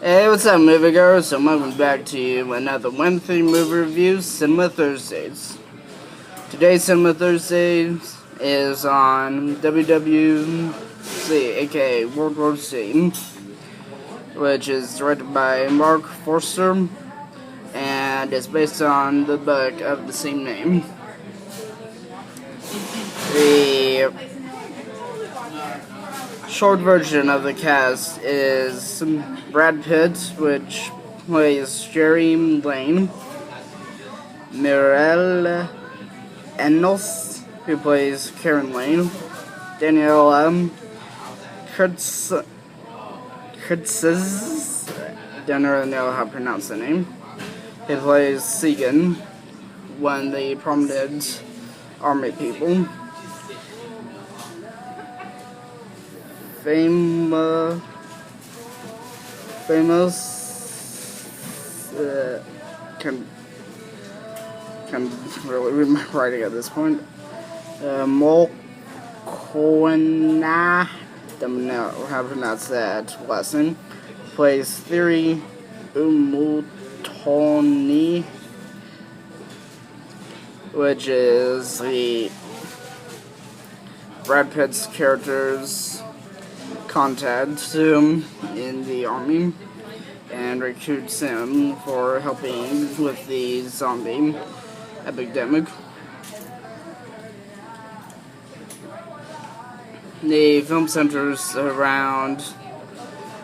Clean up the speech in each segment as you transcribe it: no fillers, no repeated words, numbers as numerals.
Hey, what's up, moviegoers? So welcome back to another Wednesday movie review, Cinema Thursdays. Today's Cinema Thursdays is on WWC, aka World War C, which is directed by Mark Forster, and is based on the book of the same name. The short version of the cast is Brad Pitt, which plays Jerry Lane, Mirelle Enos, who plays Karen Lane, Daniela Kurtzes, don't really know how to pronounce the name, who plays Segan, one of the prominent army people. Famous can really read my writing at this point. Molkona, don't know how to pronounce that last name, plays Theory Umutoni, which is the Brad Pitt's character's contact him in the army and recruits him for helping with the zombie epidemic. The film centers around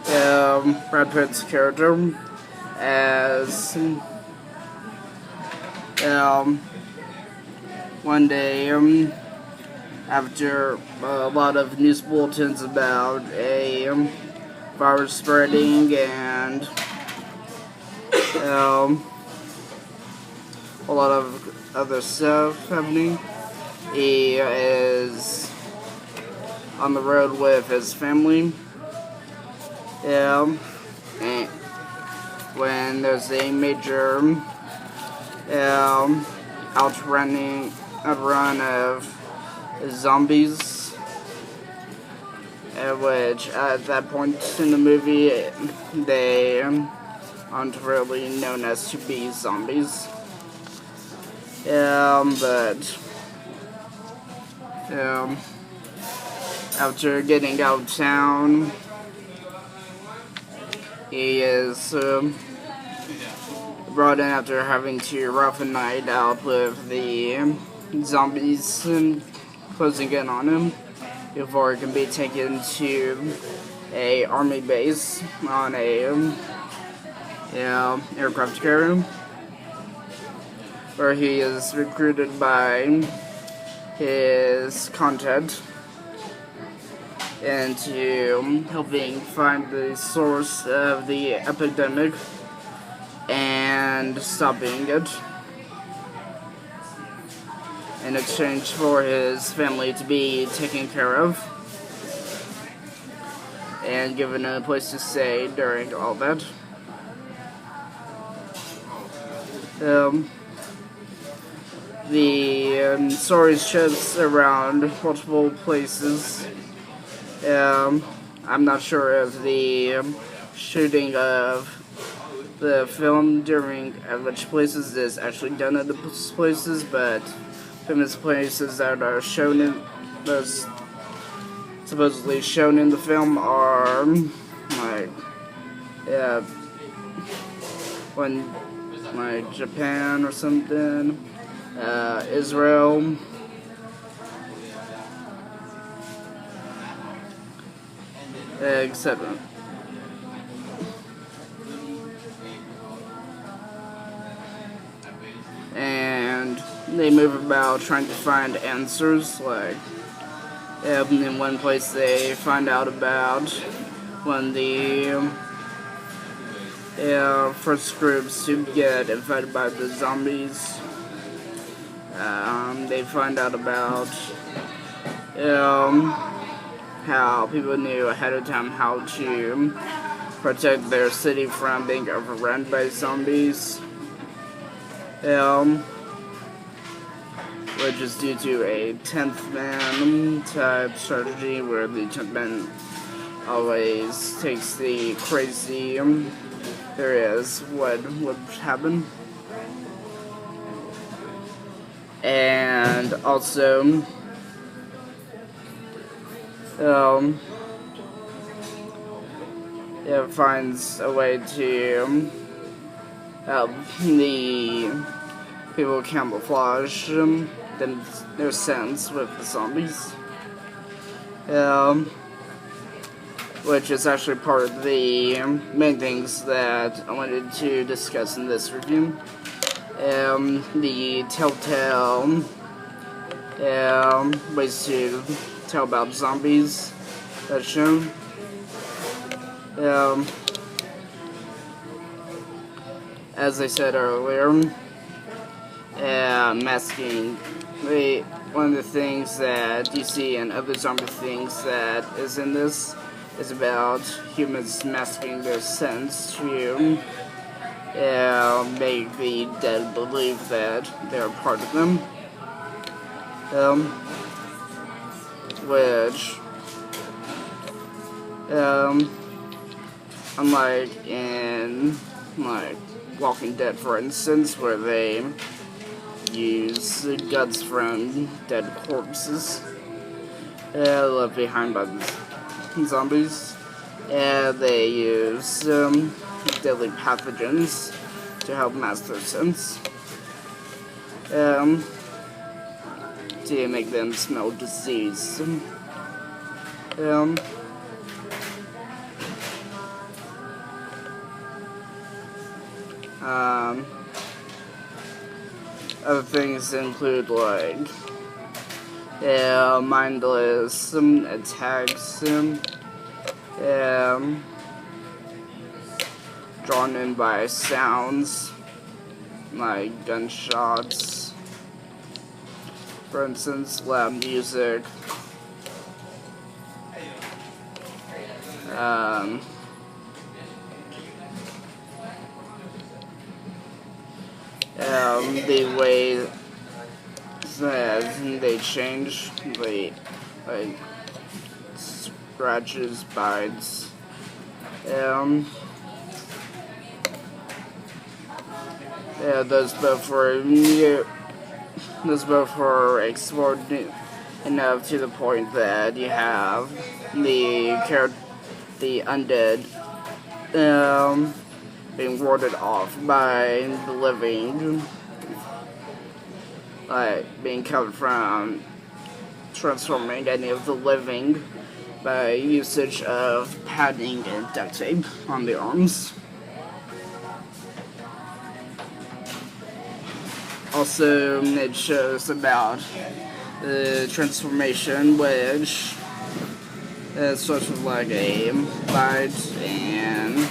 Brad Pitt's character as one day after a lot of news bulletins about a virus spreading and a lot of other stuff happening, he is on the road with his family. And when there's a major outrun of zombies, which at that point in the movie they aren't really known as to be zombies, but after getting out of town, he is brought in after having to rough a night out with the zombies closing in on him before it can be taken to a army base on a aircraft carrier, where he is recruited by his contact into helping find the source of the epidemic and stopping it, in exchange for his family to be taken care of and given a place to stay during all that. The story shifts around multiple places. I'm not sure if the shooting of the film during which places is actually done at the places, but famous places that are shown in those supposedly shown in the film are like Japan or something, Israel, etc. And they move about trying to find answers. Like, in one place they find out about when the first groups to get infected by the zombies. They find out about how people knew ahead of time how to protect their city from being overrun by zombies. Which is due to a 10th man type strategy where the 10th men always takes the crazy there is what would happen. And also it finds a way to help the people camouflage their scents with the zombies, which is actually part of the main things that I wanted to discuss in this review. The telltale ways to tell about zombies that's shown. As I said earlier, masking. One of the things that you see in other zombie things that is in this is about humans masking their scents to make the dead believe that they're part of them. Which, unlike in Walking Dead, for instance, where they use guts from dead corpses left behind by the zombies, and they use deadly pathogens to help mask their scents, to make them smell disease. Other things include mindless attacks, drawn in by sounds like gunshots, for instance, loud music, the way that they change, like scratches, bites, those both were explored enough to the point that you have the undead being warded off by the living, being covered from transforming any of the living by usage of padding and duct tape on the arms. Also, it shows about the transformation, which is sort of like a bite, and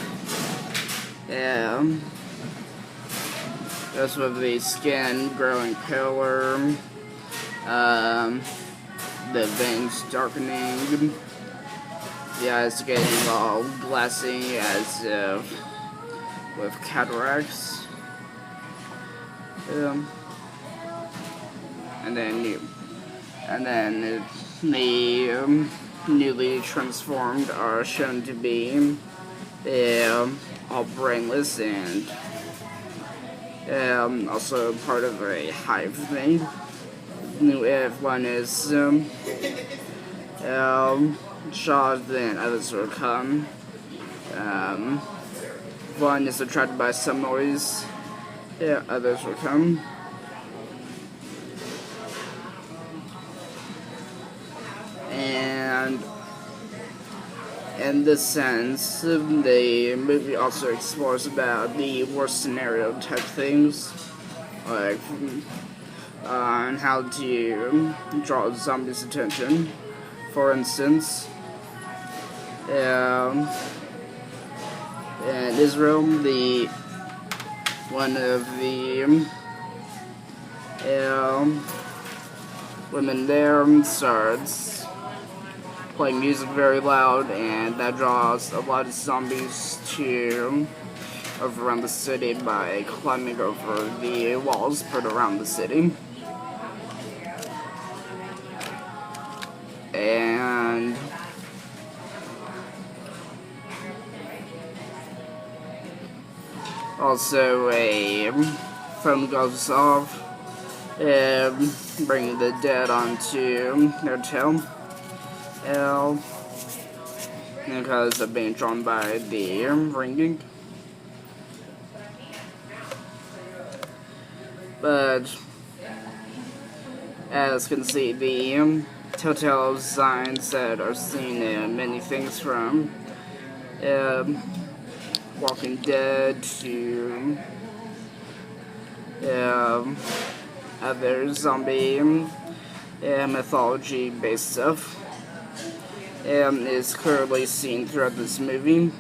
that's with the skin growing paler, the veins darkening, the eyes getting all glassy as if with cataracts, and then the newly transformed are shown to be all brainless and also part of a hive thing. If one is shot, then others will come. One is attracted by some noise, others will come. And in this sense, the movie also explores about the worst scenario type things, like on how to draw zombies' attention. For instance, in Israel, one of the women there starts playing music very loud, and that draws a lot of zombies to overrun the city by climbing over the walls put around the city. And Also, a phone goes off, bringing the dead onto their tail. Because of being drawn by the ringing. But as you can see, the telltale signs that are seen in many things from Walking Dead to other zombie mythology-based stuff is clearly seen throughout this movie,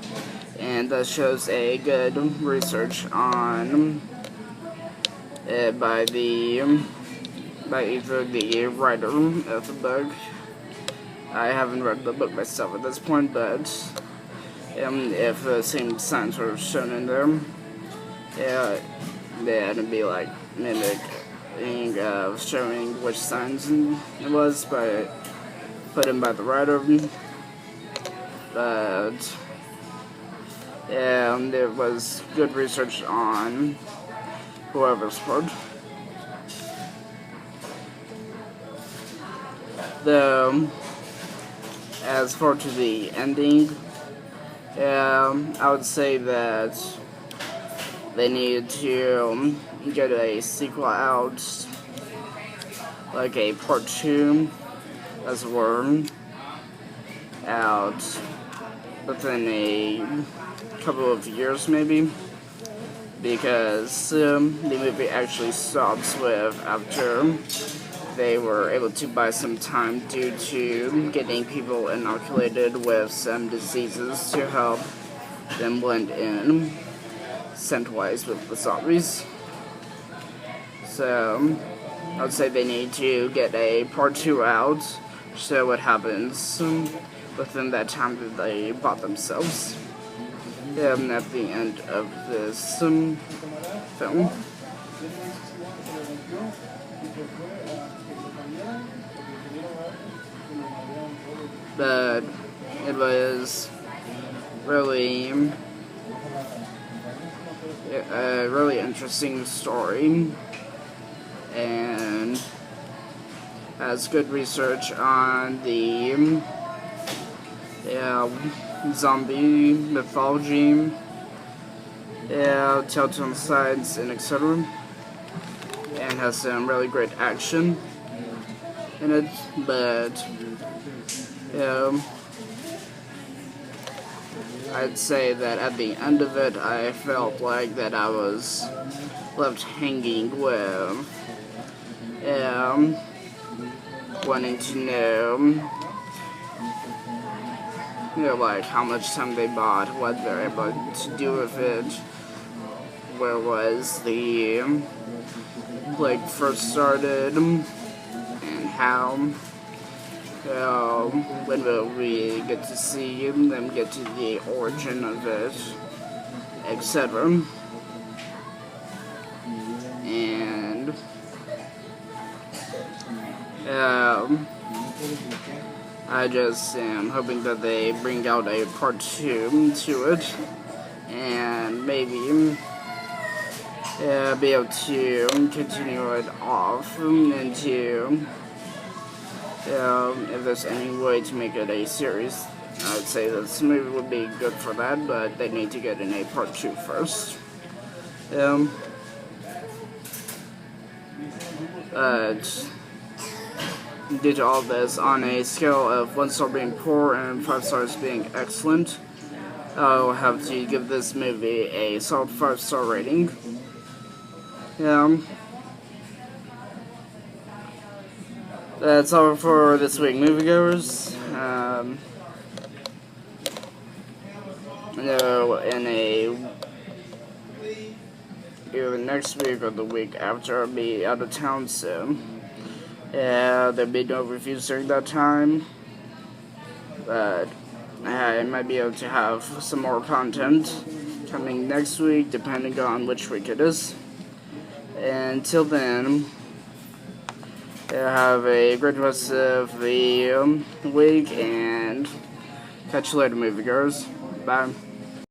and that shows a good research on by either the writer of the book. I haven't read the book myself at this point, but if the same signs were shown in there, then it'd be like mimicking showing which signs it was put in by the writer. But there was good research on whoever's part. Though, as far to the ending, I would say that they need to get a sequel out, like a part 2, as it were, out within a couple of years maybe, because the movie actually stops with after they were able to buy some time due to getting people inoculated with some diseases to help them blend in scent-wise with the zombies. So I would say they need to get a part 2 out, show what happens within that time that they bought themselves at the end of this film. But it was really a really interesting story, and has good research on the zombie mythology, telltale signs, and etc. And has some really great action in it, but I'd say that at the end of it, I felt like that I was left hanging with wanting to know, like how much time they bought, what they're able to do with it, where was the plague first started, and how. When will we get to see them get to the origin of it, etc. And I just am hoping that they bring out a part 2 to it, and maybe be able to continue it off into if there's any way to make it a series. I would say that this movie would be good for that, but they need to get in a part 2 first. But due to all this, on a scale of 1 star being poor and 5 stars being excellent, I'll have to give this movie a solid 5-star rating. That's all for this week, moviegoers. Either next week or the week after, I'll be out of town, so there'll be no reviews during that time. But I might be able to have some more content coming next week, depending on which week it is. And until then, have a great rest of the week, and catch you later, moviegoers. Bye.